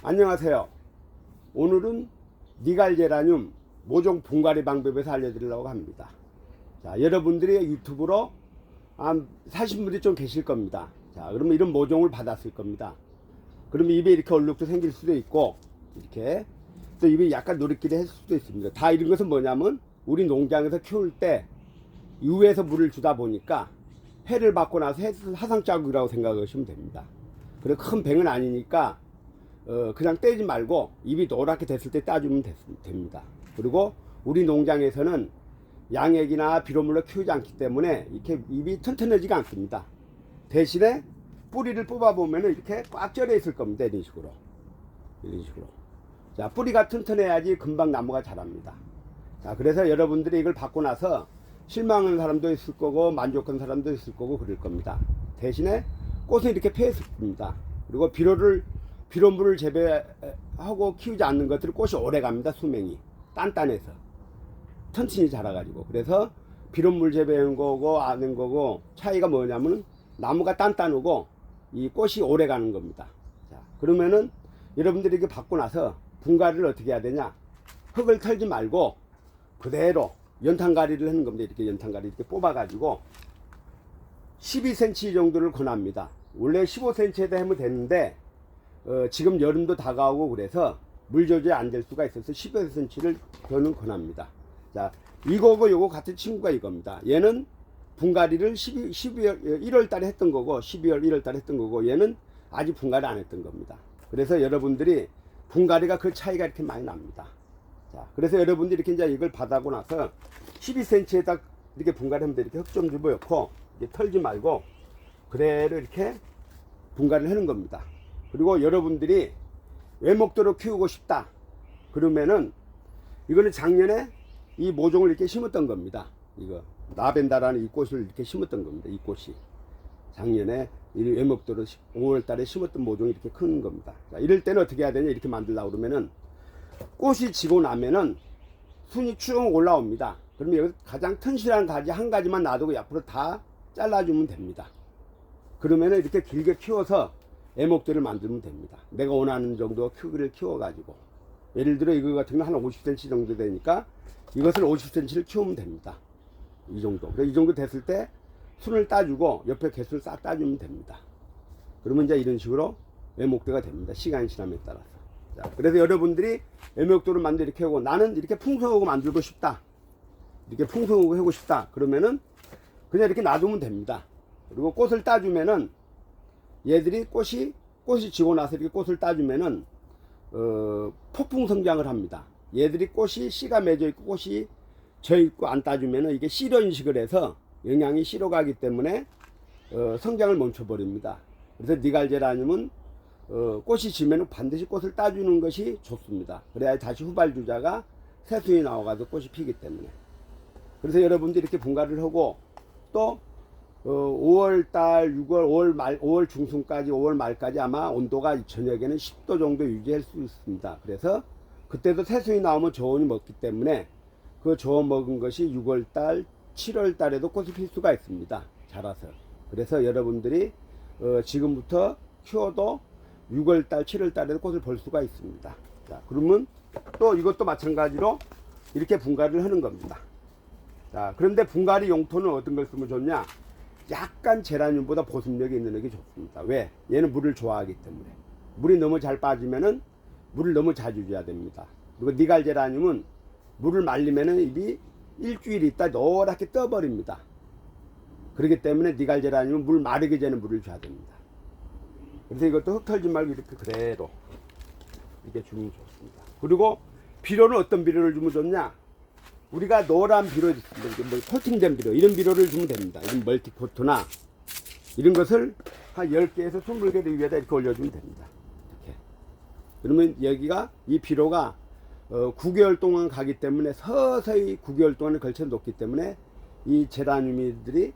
안녕하세요. 오늘은 니갈제라늄 모종 분갈이 방법에서 알려드리려고 합니다. 자, 여러분들이 유튜브로 사신 분들이 좀 계실 겁니다. 자, 그러면 이런 모종을 받았을 겁니다. 그러면 입에 이렇게 얼룩도 생길 수도 있고, 이렇게 또 입에 약간 누리끼리 했을 수도 있습니다. 다 이런 것은 뭐냐면 우리 농장에서 키울 때 위에서 물을 주다 보니까 해를 받고 나서 화상 자국이라고 생각하시면 됩니다. 그리고 큰 병은 아니니까 그냥 떼지 말고 입이 노랗게 됐을 때 따주면 됩니다. 그리고 우리 농장에서는 양액이나 비료물로 키우지 않기 때문에 이렇게 입이 튼튼하지가 않습니다. 대신에 뿌리를 뽑아보면 이렇게 꽉 절여 있을 겁니다. 이런 식으로. 자, 뿌리가 튼튼해야지 금방 나무가 자랍니다. 자, 그래서 여러분들이 이걸 받고 나서 실망하는 사람도 있을 거고 만족한 사람도 있을 거고 그럴 겁니다. 대신에 꽃은 이렇게 펴있을 겁니다. 그리고 비료물을 재배하고 키우지 않는 것들은 꽃이 오래 갑니다. 수명이 단단해서 튼튼히 자라가지고. 그래서 비료물 재배한 거고 아는 거고 차이가 뭐냐면 나무가 단단하고 이 꽃이 오래 가는 겁니다. 자, 그러면은 여러분들이 이렇게 받고 나서 분갈이를 어떻게 해야 되냐? 흙을 털지 말고 그대로 연탄가리를 하는 겁니다. 이렇게 연탄가리 이렇게 뽑아가지고 12cm 정도를 권합니다. 원래 15cm에다 하면 되는데 지금 여름도 다가오고 그래서 물 조절이 안 될 수가 있어서 15cm를 저는 권합니다. 자, 이거고 요거 같은 친구가 이겁니다. 얘는 분갈이를 1월 달에 했던 거고 12월 1월 달에 했던 거고 얘는 아직 분갈이 안 했던 겁니다. 그래서 여러분들이 분갈이가 그 차이가 이렇게 많이 납니다. 자, 그래서 여러분들이 이렇게 이제 이걸 받아고 나서 12cm에다 이렇게 분갈이하면 이렇게 흙 좀 집어넣고 이렇게 털지 말고 그대로 이렇게 분갈이를 하는 겁니다. 그리고 여러분들이 외목도로 키우고 싶다 그러면은 이거는 작년에 이 모종을 이렇게 심었던 겁니다. 이거 라벤더라는 이 꽃을 이렇게 심었던 겁니다. 이 꽃이 작년에 이 외목도로 5월 달에 심었던 모종이 이렇게 큰 겁니다. 자, 이럴 때는 어떻게 해야 되냐? 이렇게 만들려고 그러면은 꽃이 지고 나면은 순이 쭉 올라옵니다. 그러면 여기 가장 튼실한 가지 한 가지만 놔두고 옆으로 다 잘라주면 됩니다. 그러면은 이렇게 길게 키워서 애목들을 만들면 됩니다. 내가 원하는 정도 크기를 키워가지고 예를 들어 이거 같은 경우는 한 50cm 정도 되니까 이것을 50cm를 키우면 됩니다. 이 정도. 이 정도 됐을 때 순을 따주고 옆에 개수를 싹 따주면 됩니다. 그러면 이제 이런 식으로 애목대가 됩니다. 시간이 지남에 따라서. 자, 그래서 여러분들이 애목도를 만들어 이렇게 하고 나는 이렇게 풍성하고 만들고 싶다. 이렇게 풍성하고 하고 싶다. 그러면은 그냥 이렇게 놔두면 됩니다. 그리고 꽃을 따주면은 얘들이 꽃이 지고 나서 이렇게 꽃을 따주면은 폭풍 성장을 합니다. 얘들이 꽃이 씨가 맺어 있고 꽃이 져 있고 안 따주면은 이게 씨로 인식을 해서 영양이 씨로 가기 때문에 성장을 멈춰 버립니다. 그래서 니갈제라늄은 꽃이 지면 반드시 꽃을 따주는 것이 좋습니다. 그래야 다시 후발주자가 새순이 나와가지고 꽃이 피기 때문에. 그래서 여러분들이 이렇게 분갈이를 하고 또 5월달, 5월 중순까지, 5월 말까지 아마 온도가 저녁에는 10도 정도 유지할 수 있습니다. 그래서 그때도 새순이 나오면 저온이 먹기 때문에 그 저온 먹은 것이 6월달, 7월달에도 꽃이 필 수가 있습니다. 자라서. 그래서 여러분들이 지금부터 키워도 6월달, 7월달에도 꽃을 볼 수가 있습니다. 자, 그러면 또 이것도 마찬가지로 이렇게 분갈이를 하는 겁니다. 자, 그런데 분갈이 용토는 어떤 걸 쓰면 좋냐? 약간 제라늄보다 보습력이 있는 게 좋습니다. 왜? 얘는 물을 좋아하기 때문에. 물이 너무 잘 빠지면은 물을 너무 자주 줘야 됩니다. 그리고 니갈제라늄은 물을 말리면은 입이 일주일 있다 노랗게 떠버립니다. 그렇기 때문에 니갈제라늄은 물 마르기 전에 물을 줘야 됩니다. 그래서 이것도 흙 털지 말고 이렇게 그대로 이렇게 주면 좋습니다. 그리고 비료는 어떤 비료를 주면 좋냐? 우리가 노란 비료, 코팅된 비료, 이런 비료를 주면 됩니다. 이런 멀티포트나 이런 것을 한 10개에서 20개 위에다 이렇게 올려주면 됩니다. 이렇게. 그러면 여기가 이 비료가 9개월 동안 가기 때문에 서서히 9개월 동안에 걸쳐 놓기 때문에 이 제라늄이들이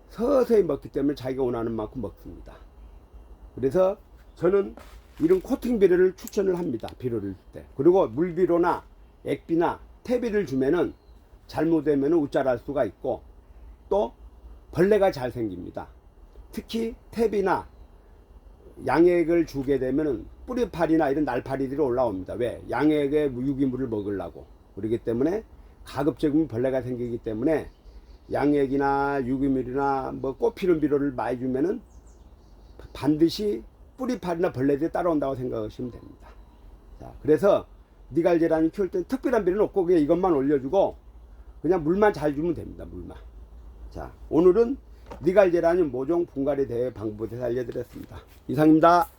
서서히 먹기 때문에 자기가 원하는 만큼 먹습니다. 그래서 저는 이런 코팅 비료를 추천을 합니다. 비료를 줄 때. 그리고 물비료나 액비나 퇴비를 주면은 잘못되면 우짜랄 수가 있고 또 벌레가 잘 생깁니다. 특히 퇴비나 양액을 주게 되면은 뿌리파리나 이런 날파리들이 올라옵니다. 왜? 양에게 유기물을 먹으려고. 그렇기 때문에 가급적이면 벌레가 생기기 때문에 양액이나 유기물이나 뭐 꽃피는 비료를 많이 주면은 반드시 뿌리파리나 벌레들이 따라온다고 생각하시면 됩니다. 자, 그래서 니갈제라늄 키울 때는 특별한 비료는 없고 그냥 이것만 올려주고 그냥 물만 잘 주면 됩니다. 물만. 자, 오늘은 니갈제라늄 모종 분갈이 대회 방법에 대해서 알려드렸습니다. 이상입니다.